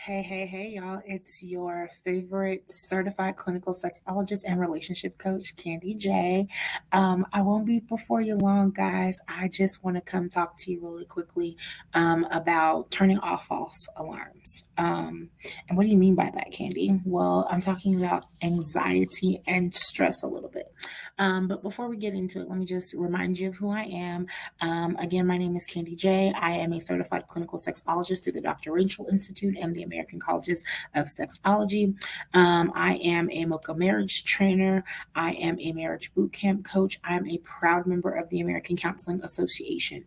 Hey, y'all. It's your favorite certified clinical sexologist and relationship coach, Candy J. I won't be before you long, guys. I just want to come talk to you really quickly about turning off false alarms. And what do you mean by that, Candy? Well, I'm talking about anxiety and stress a little bit. But before we get into it, let me just remind you of who I am. Again, my name is Candy J. I am a certified clinical sexologist through the Dr. Rachel Institute and the American Colleges of Sexology. I am a Mocha marriage trainer. I am a marriage boot camp coach. I am a proud member of the American Counseling Association.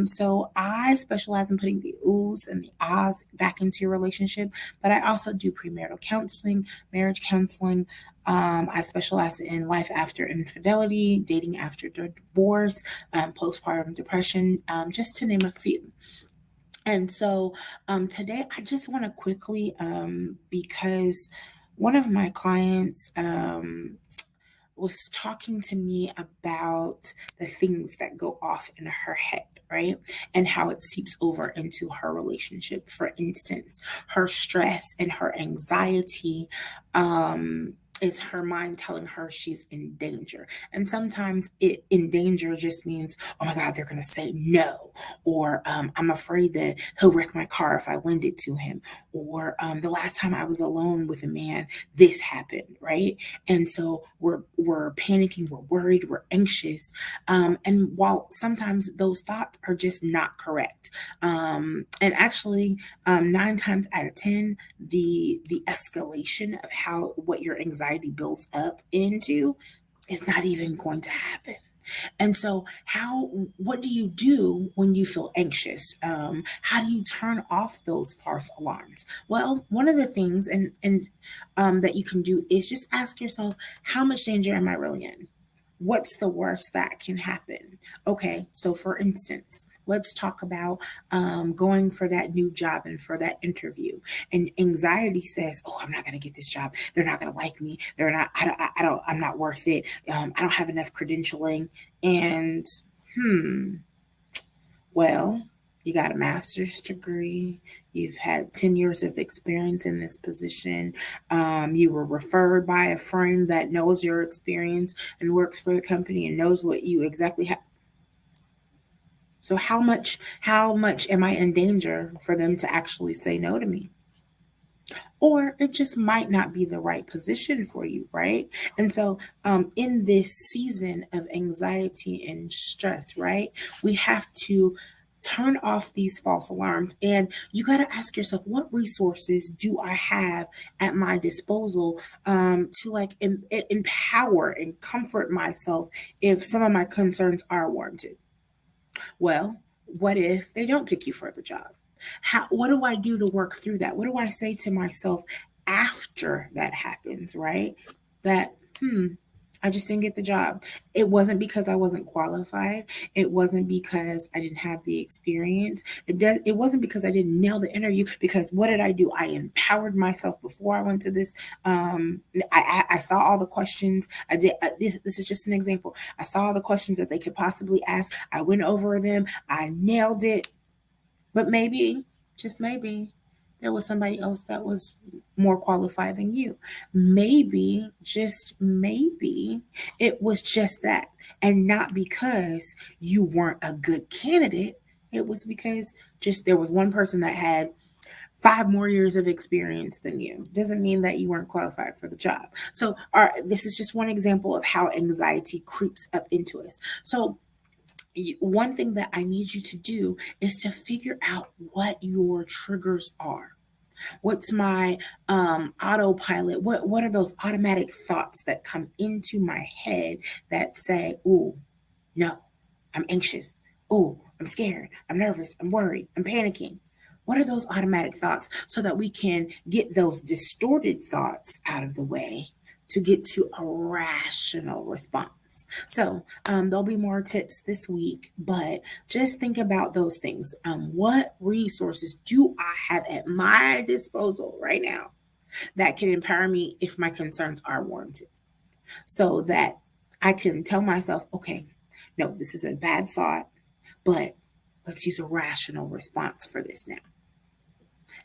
So I specialize in putting the oohs and the ahs back into your relationship, but I also do premarital counseling, marriage counseling. I specialize in life after infidelity, dating after divorce, postpartum depression, just to name a few. And so today I just want to quickly, because one of my clients was talking to me about the things that go off in her head, right? And how it seeps over into her relationship. For instance, her stress and her anxiety. Is her mind telling her she's in danger? And sometimes it in danger just means, oh my God, they're going to say no, or I'm afraid that he'll wreck my car if I lend it to him, or the last time I was alone with a man, this happened, right? And so we're panicking, we're worried, we're anxious, and while sometimes those thoughts are just not correct, and actually, 9 times out of 10, the escalation of how what your anxiety builds up into is not even going to happen. And so, what do you do when you feel anxious? How do you turn off those false alarms? Well, one of the things that you can do is just ask yourself, how much danger am I really in? What's the worst that can happen? Okay, so for instance, let's talk about going for that new job and for that interview. And anxiety says, "Oh, I'm not going to get this job. They're not going to like me. They're not. I'm not worth it. I don't have enough credentialing." And hmm, well, you got a master's degree. You've had 10 years of experience in this position. You were referred by a friend that knows your experience and works for the company and knows what you exactly have. So how much am I in danger for them to actually say no to me? Or it just might not be the right position for you, right? And so, in this season of anxiety and stress, right, we have to turn off these false alarms, and you got to ask yourself, what resources do I have at my disposal, to like empower and comfort myself if some of my concerns are warranted? Well, what if they don't pick you for the job? What do I do to work through that? What do I say to myself after that happens, right? That, I just didn't get the job. It wasn't because I wasn't qualified. It wasn't because I didn't have the experience. It wasn't because I didn't nail the interview. Because what did I do? I empowered myself before I went to this. I saw all the questions. I did. This is just an example. I saw all the questions that they could possibly ask. I went over them. I nailed it. But maybe, just maybe, there was somebody else that was more qualified than you. Maybe, just maybe, it was just that. And not because you weren't a good candidate. It was because just there was one person that had 5 more years of experience than you. Doesn't mean that you weren't qualified for the job. So, this is just one example of how anxiety creeps up into us. So, one thing that I need you to do is to figure out what your triggers are. What's my autopilot? What are those automatic thoughts that come into my head that say, "Oh, no, I'm anxious. Oh, I'm scared. I'm nervous. I'm worried. I'm panicking." What are those automatic thoughts so that we can get those distorted thoughts out of the way to get to a rational response? So, there'll be more tips this week, but just think about those things. What resources do I have at my disposal right now that can empower me if my concerns are warranted? So that I can tell myself, okay, no, this is a bad thought, but let's use a rational response for this now.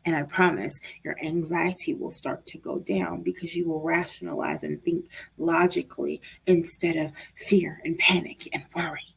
And I promise your anxiety will start to go down because you will rationalize and think logically instead of fear and panic and worry.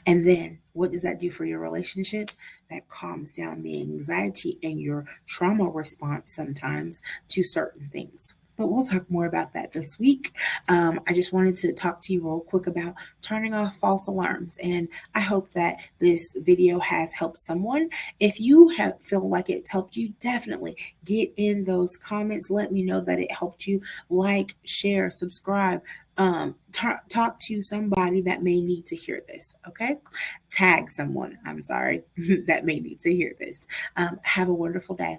And then what does that do for your relationship? That calms down the anxiety and your trauma response sometimes to certain things. But we'll talk more about that this week. I just wanted to talk to you real quick about turning off false alarms. And I hope that this video has helped someone. If you feel like it's helped you, definitely get in those comments. Let me know that it helped you. Like, share, subscribe, talk to somebody that may need to hear this, okay? Tag someone, I'm sorry, that may need to hear this. Have a wonderful day.